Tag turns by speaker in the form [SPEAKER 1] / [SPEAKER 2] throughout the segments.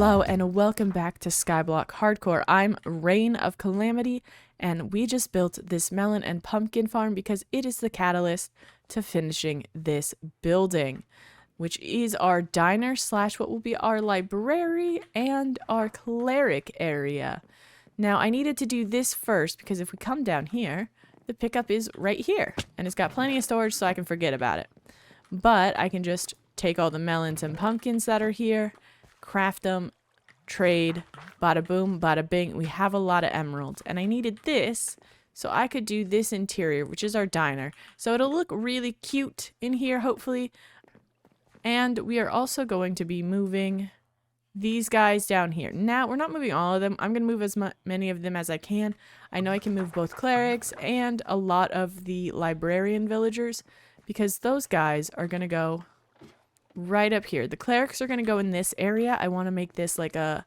[SPEAKER 1] Hello and welcome back to Skyblock Hardcore. I'm RayneofKalamity and we just built this melon and pumpkin farm because it is the catalyst to finishing this building, which is our diner slash what will be our library and our cleric area. Now I needed to do this first because if we come down here, the pickup is right here and it's got plenty of storage so I can forget about it. But I can just take all the melons and pumpkins that are here, craft them, trade, bada boom, bada bing. We have a lot of emeralds and I needed this so I could do this interior, which is our diner. So it'll look really cute in here, hopefully. And we are also going to be moving these guys down here. Now, we're not moving all of them. I'm going to move as many of them as I can. I know I can move both clerics and a lot of the librarian villagers because those guys are going to go right up here. The clerics are going to go in this area. I want to make this like a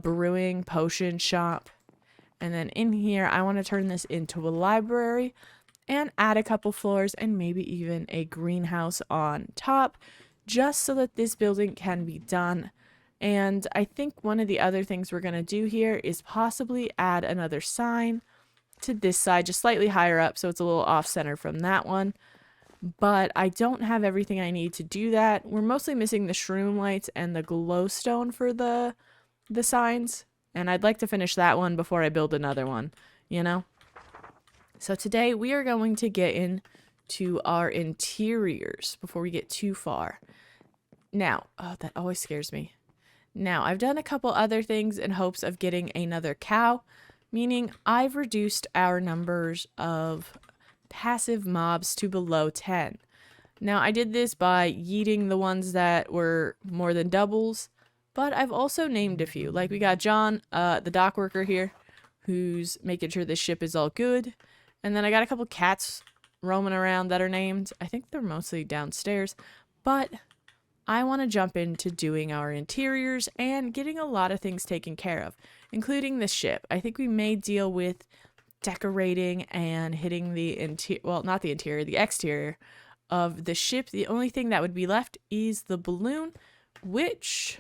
[SPEAKER 1] brewing potion shop. And then in here, I want to turn this into a library and add a couple floors and maybe even a greenhouse on top, just so that this building can be done. And I think one of the other things we're going to do here is possibly add another sign to this side, just slightly higher up, so it's a little off center from that one. But I don't have everything I need to do that. We're mostly missing the shroom lights and the glowstone for the signs. And I'd like to finish that one before I build another one, you know? So today we are going to get into our interiors before we get too far. Now, oh, that always scares me. Now, I've done a couple other things in hopes of getting another cow, meaning I've reduced our numbers of passive mobs to below 10. Now I did this by yeeting the ones that were more than doubles, but I've also named a few. Like we got John, the dock worker here, who's making sure this ship is all good. And then I got a couple cats roaming around that are named. I think they're mostly downstairs, but I want to jump into doing our interiors and getting a lot of things taken care of, including the ship. I think we may deal with decorating and hitting the interior, well, not the interior, the exterior of the ship. The only thing that would be left is the balloon, which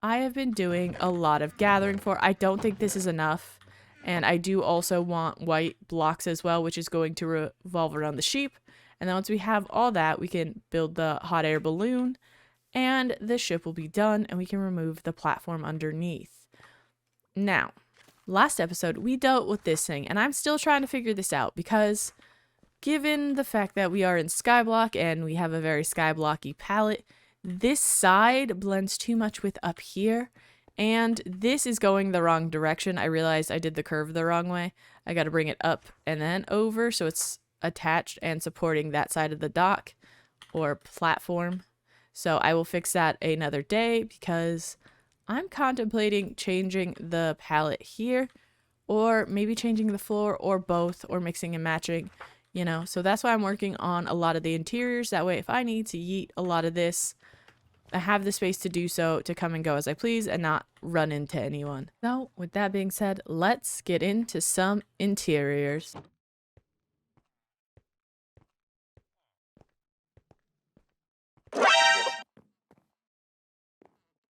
[SPEAKER 1] I have been doing a lot of gathering for. I don't think this is enough, and I do also want white blocks as well, which is going to revolve around the sheep. And then once we have all that, we can build the hot air balloon and the ship will be done and we can remove the platform underneath. Now, last episode, we dealt with this thing, and I'm still trying to figure this out because given the fact that we are in Skyblock and we have a very Skyblocky palette, this side blends too much with up here, and this is going the wrong direction. I realized I did the curve the wrong way. I got to bring it up and then over so it's attached and supporting that side of the dock or platform. So I will fix that another day because I'm contemplating changing the palette here, or maybe changing the floor, or both, or mixing and matching, you know. So that's why I'm working on a lot of the interiors. That way, if I need to yeet a lot of this, I have the space to do so, to come and go as I please and not run into anyone. So with that being said, let's get into some interiors.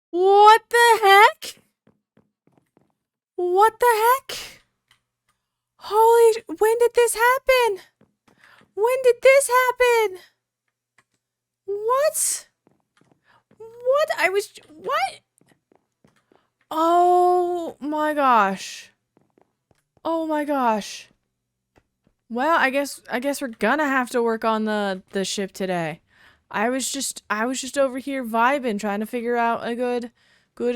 [SPEAKER 1] What the heck? What the heck? Holy, when did this happen? When did this happen? What? What? Oh my gosh. Oh my gosh. Well, I guess we're gonna have to work on the ship today. I was just over here vibing, trying to figure out a good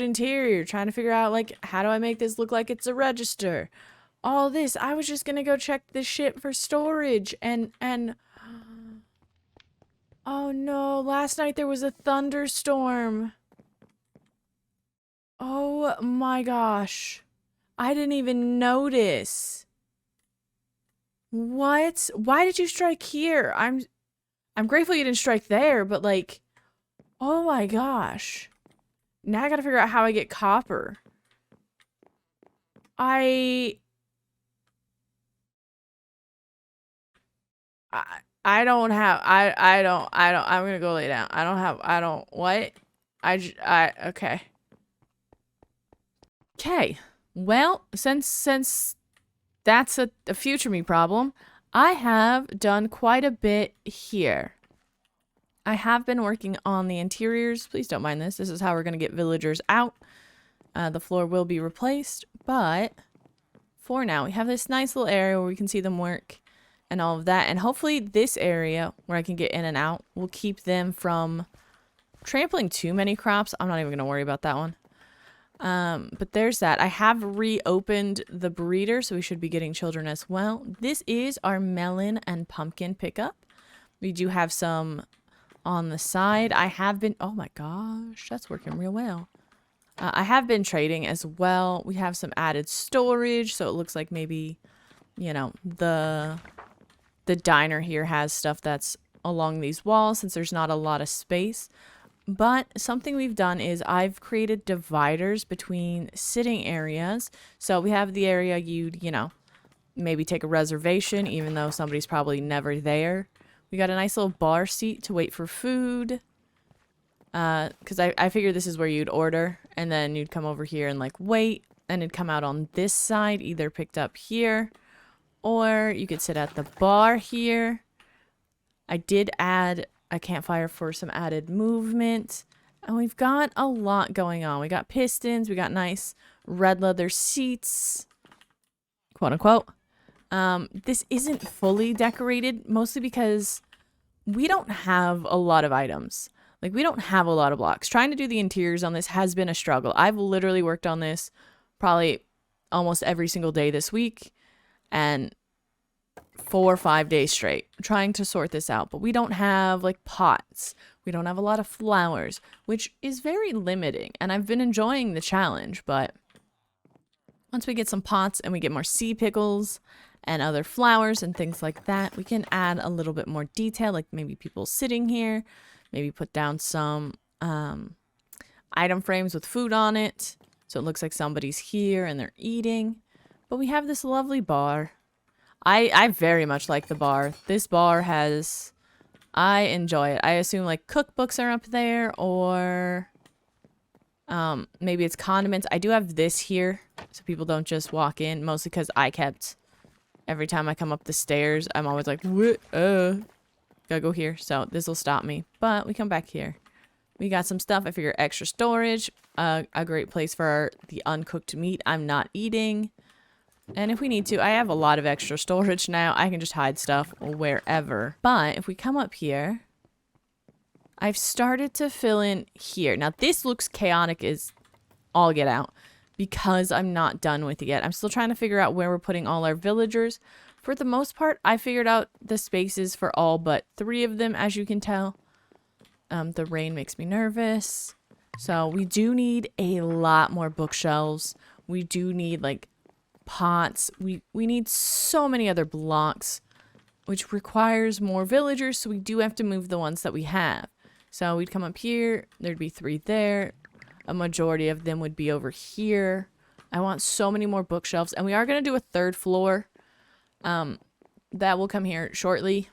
[SPEAKER 1] interior, trying to figure out like how do I make this look like it's a register. All this. I was just gonna go check the ship for storage and oh no, last night there was a thunderstorm. Oh my gosh. I didn't even notice. What? Why did you strike here? I'm grateful you didn't strike there, but like, oh my gosh. Now I gotta figure out how I get copper. I don't have, I'm gonna go lay down. I don't, what? Okay. Okay. Well, since that's a future me problem, I have done quite a bit here. I have been working on the interiors. Please don't mind this. This is how we're going to get villagers out. The floor will be replaced, but for now, we have this nice little area where we can see them work and all of that. And hopefully this area where I can get in and out will keep them from trampling too many crops. I'm not even going to worry about that one. But there's that. I have reopened the breeder, so we should be getting children as well. This is our melon and pumpkin pickup. We do have some on the side. I have been, oh my gosh, that's working real well. I have been trading as well. We have some added storage, so it looks like maybe, you know, the diner here has stuff that's along these walls since there's not a lot of space. But something we've done is I've created dividers between sitting areas. So we have the area you'd, you know, maybe take a reservation, even though somebody's probably never there. We got a nice little bar seat to wait for food. Because I figured this is where you'd order, and then you'd come over here and like wait, and it'd come out on this side, either picked up here, or you could sit at the bar here. I did add a campfire for some added movement, and we've got a lot going on. We got pistons, we got nice red leather seats, quote unquote. This isn't fully decorated, mostly because we don't have a lot of items. Like, we don't have a lot of blocks. Trying to do the interiors on this has been a struggle. I've literally worked on this probably almost every single day this week, and 4 or 5 days straight trying to sort this out. But we don't have like pots. We don't have a lot of flowers, which is very limiting. And I've been enjoying the challenge, but once we get some pots and we get more sea pickles and other flowers and things like that, we can add a little bit more detail, like maybe people sitting here, maybe put down some item frames with food on it, so it looks like somebody's here and they're eating. But we have this lovely bar. I very much like the bar. This bar has, I enjoy it. I assume like cookbooks are up there, or maybe it's condiments. I do have this here so people don't just walk in, mostly because every time I come up the stairs, I'm always like, what? Gotta go here. So this will stop me. But we come back here. We got some stuff. I figure extra storage. A great place for the uncooked meat I'm not eating. And if we need to, I have a lot of extra storage now. I can just hide stuff wherever. But if we come up here, I've started to fill in here. Now this looks chaotic as all get out because I'm not done with it yet. I'm still trying to figure out where we're putting all our villagers. For the most part, I figured out the spaces for all but 3 of them, as you can tell. The rain makes me nervous. So we do need a lot more bookshelves. We do need like pots. We need so many other blocks, which requires more villagers. So we do have to move the ones that we have. So we'd come up here. There'd be 3 there. A majority of them would be over here. I want so many more bookshelves. And we are going to do a 3rd floor. That will come here shortly.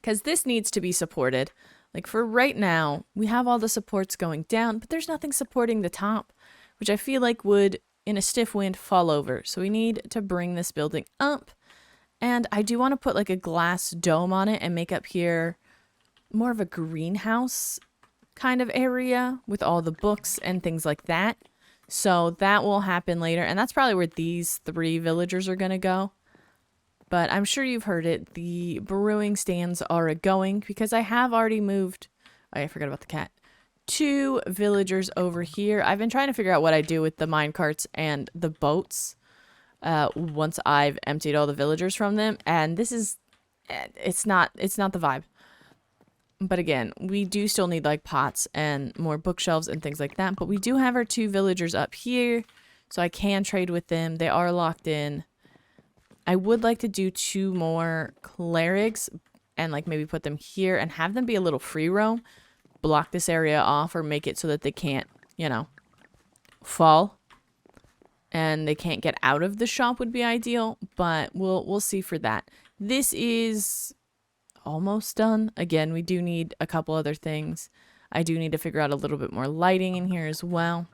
[SPEAKER 1] Because this needs to be supported. Like for right now, we have all the supports going down, but there's nothing supporting the top, which I feel like would, in a stiff wind, fall over. So we need to bring this building up. And I do want to put like a glass dome on it and make up here more of a greenhouse kind of area with all the books and things like that. So that will happen later. And that's probably where these 3 villagers are going to go. But I'm sure you've heard it. The brewing stands are going because I have already moved. Oh, I forgot about the cat. 2 villagers over here. I've been trying to figure out what I do with the minecarts and the boats once I've emptied all the villagers from them. And this is, it's not the vibe. But again, we do still need like pots and more bookshelves and things like that. But we do have our 2 villagers up here, so I can trade with them. They are locked in. I would like to do 2 more clerics and like maybe put them here and have them be a little free roam. Block this area off or make it so that they can't, you know, fall. And they can't get out of the shop would be ideal, but we'll see for that. This is almost done. Again, we do need a couple other things. I do need to figure out a little bit more lighting in here as well.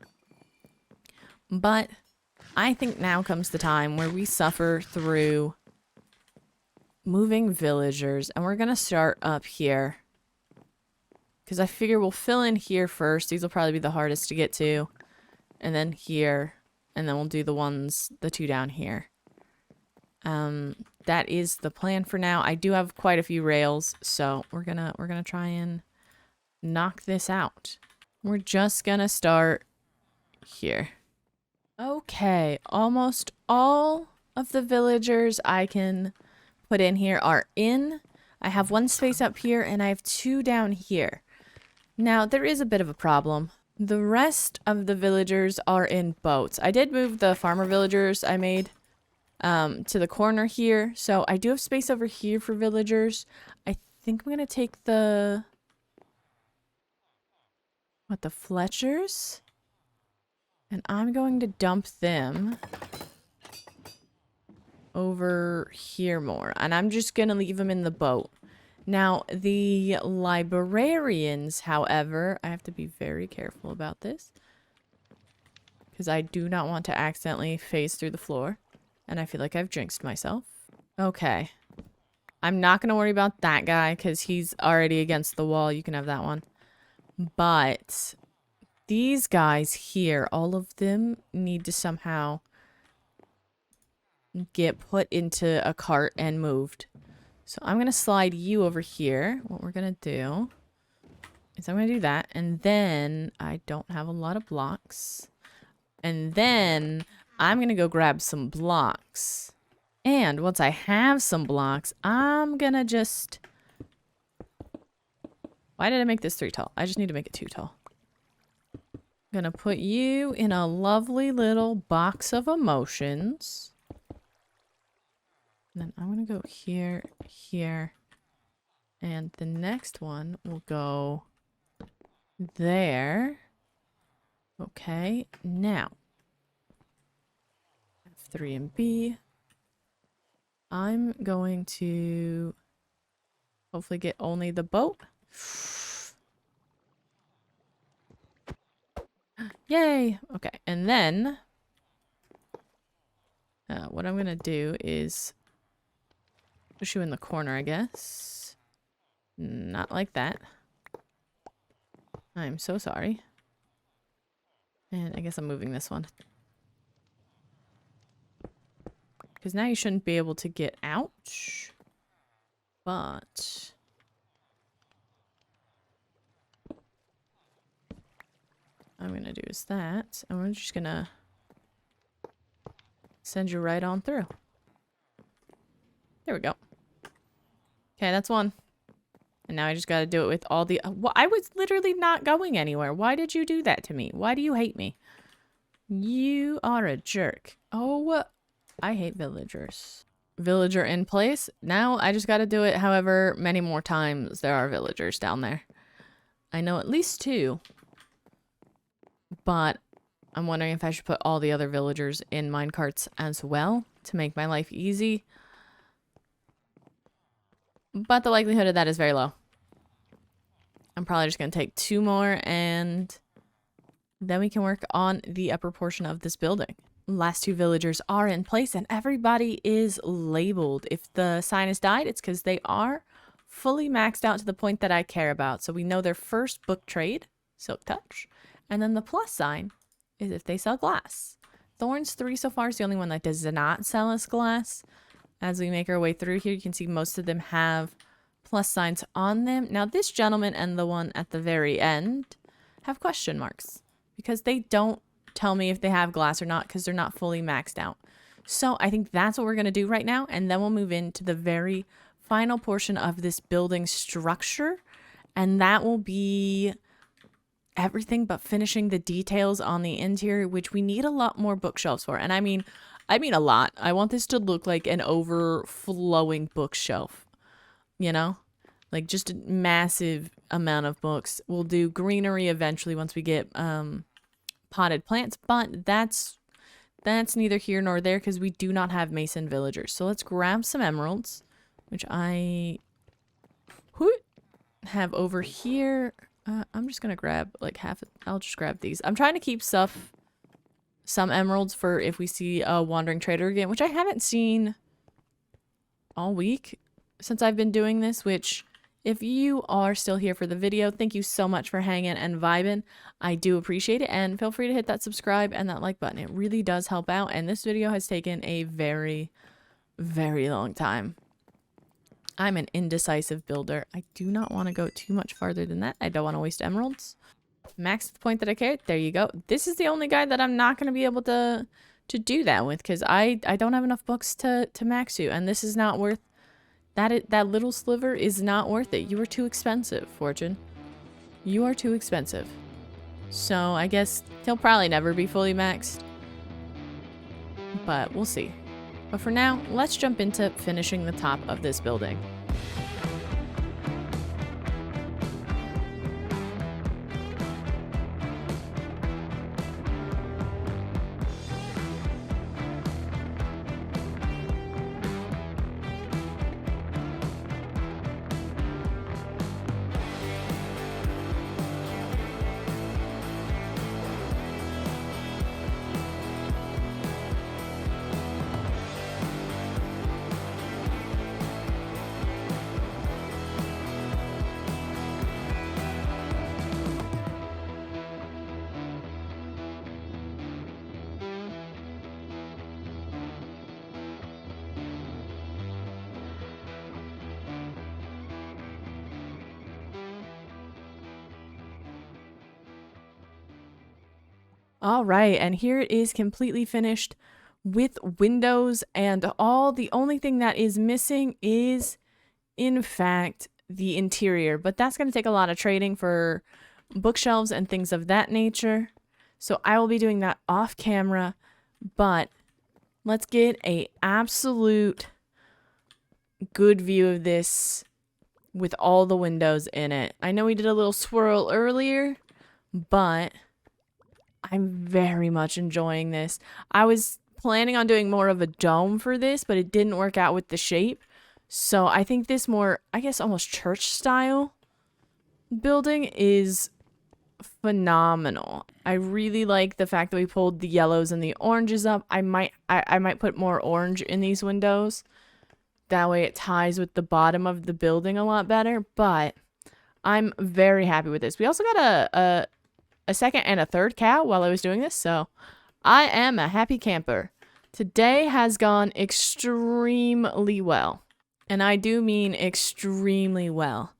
[SPEAKER 1] But I think now comes the time where we suffer through moving villagers. And we're going to start up here. Because I figure we'll fill in here first. These will probably be the hardest to get to. And then here. And then we'll do the two down here. That is the plan for now. I do have quite a few rails, so we're gonna try and knock this out. We're just gonna start here. Okay, almost all of the villagers I can put in here are in. I have one space up here and I have two down here. Now, there is a bit of a problem. The rest of the villagers are in boats. I did move the farmer villagers I made to the corner here. So I do have space over here for villagers. I think I'm going to take the Fletchers? And I'm going to dump them over here more. And I'm just going to leave them in the boat. Now, the librarians, however, I have to be very careful about this. Because I do not want to accidentally phase through the floor. And I feel like I've jinxed myself. Okay. I'm not going to worry about that guy because he's already against the wall. You can have that one. But these guys here, all of them need to somehow get put into a cart and moved. So I'm going to slide you over here. What we're going to do is I'm going to do that. And then I don't have a lot of blocks. And then I'm going to go grab some blocks. And once I have some blocks, I'm going to just... Why did I make this 3 tall? I just need to make it 2 tall. I'm going to put you in a lovely little box of emotions. And then I'm going to go here, here. And the next one will go there. Okay, now. F3 and B. I'm going to hopefully get only the boat. Yay! Okay, and then what I'm going to do is push you in the corner, I guess. Not like that. I'm so sorry. And I guess I'm moving this one. Because now you shouldn't be able to get out. But... I'm going to do is that. And we're just going to send you right on through. There we go. Okay, that's one. And now I just got to do it with all the... Well, I was literally not going anywhere. Why did you do that to me? Why do you hate me? You are a jerk. Oh, I hate villagers. Villager in place. Now I just got to do it however many more times there are villagers down there. I know at least 2. But I'm wondering if I should put all the other villagers in minecarts as well to make my life easy. But the likelihood of that is very low. I'm probably just going to take 2 more and then we can work on the upper portion of this building. Last 2 villagers are in place and everybody is labeled. If the sign has died, it's because they are fully maxed out to the point that I care about. So we know their first book trade, Silk Touch. And then the plus sign is if they sell glass. Thorns 3 so far is the only one that does not sell us glass. As we make our way through here, you can see most of them have plus signs on them. Now this gentleman and the one at the very end have question marks because they don't tell me if they have glass or not because they're not fully maxed out. So I think that's what we're going to do right now. And then we'll move into the very final portion of this building structure. And that will be... everything but finishing the details on the interior, which we need a lot more bookshelves for. And I mean a lot. I want this to look like an overflowing bookshelf, you know, like just a massive amount of books. We'll do greenery eventually once we get potted plants, but that's neither here nor there because we do not have mason villagers. So let's grab some emeralds, which I have over here. I'm just going to grab like half. I'll just grab these. I'm trying to keep stuff some emeralds for if we see a wandering trader again, which I haven't seen all week since I've been doing this, which if you are still here for the video, thank you so much for hanging and vibing. I do appreciate it, and feel free to hit that subscribe and that like button. It really does help out, and this video has taken a very, very long time. I'm an indecisive builder. I do not want to go too much farther than that. I don't want to waste emeralds. Max the point that I care. There you go. This is the only guy that I'm not going to be able to do that with, because I don't have enough books to max you, and this is not worth that. That little sliver is not worth it. You are too expensive, Fortune. You are too expensive. So I guess he'll probably never be fully maxed, but we'll see. But for now, let's jump into finishing the top of this building. All right, and here it is completely finished with windows and all. The only thing that is missing is, in fact, the interior, but that's going to take a lot of trading for bookshelves and things of that nature. So I will be doing that off camera, but let's get a absolute good view of this with all the windows in it. I know we did a little swirl earlier, but I'm very much enjoying this. I was planning on doing more of a dome for this, but it didn't work out with the shape. So I think this more, I guess, almost church style building is phenomenal. I really like the fact that we pulled the yellows and the oranges up. I might put more orange in these windows. That way it ties with the bottom of the building a lot better, but I'm very happy with this. We also got a second and a third cow while I was doing this, so I am a happy camper. Today has gone extremely well, and I do mean extremely well.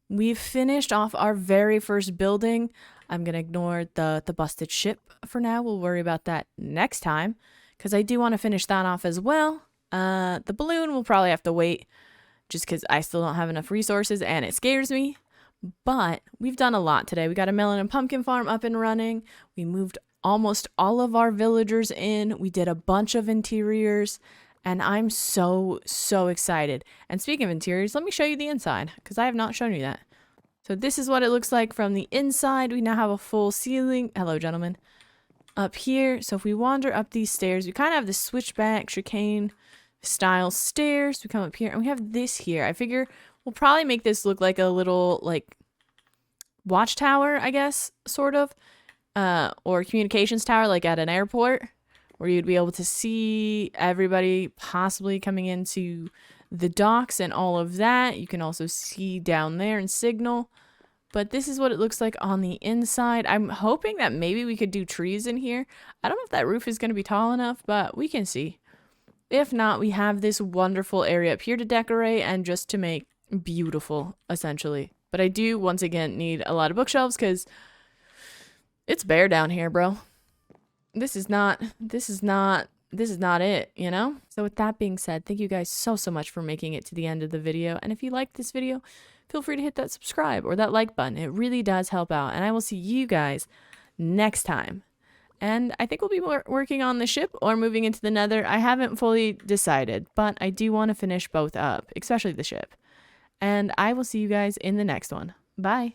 [SPEAKER 1] We've finished off our very first building. I'm going to ignore the busted ship for now. We'll worry about that next time, because I do want to finish that off as well. The balloon will probably have to wait, just because I still don't have enough resources, and it scares me. But we've done a lot today. We got a melon and pumpkin farm up and running. We moved almost all of our villagers in. We did a bunch of interiors, and I'm so excited. And speaking of interiors, let me show you the inside, because I have not shown you that. So this is what it looks like from the inside. We now have a full ceiling. Hello, gentlemen. Up here. So if we wander up these stairs, we kind of have the switchback chicane style stairs. We come up here, and we have this here. I figure we'll probably make this look like a little, like, watchtower, I guess, sort of. Or communications tower, like at an airport, where you'd be able to see everybody possibly coming into the docks and all of that. You can also see down there and signal. But this is what it looks like on the inside. I'm hoping that maybe we could do trees in here. I don't know if that roof is going to be tall enough, but we can see. If not, we have this wonderful area up here to decorate and just to make beautiful, essentially. But I do, once again, need a lot of bookshelves because it's bare down here, bro. This is not it, you know? So with that being said, thank you guys so much for making it to the end of the video. And if you liked this video, feel free to hit that subscribe or that like button. It really does help out. And I will see you guys next time. And I think we'll be working on the ship or moving into the nether. I haven't fully decided, but I do want to finish both up, especially the ship. And I will see you guys in the next one. Bye.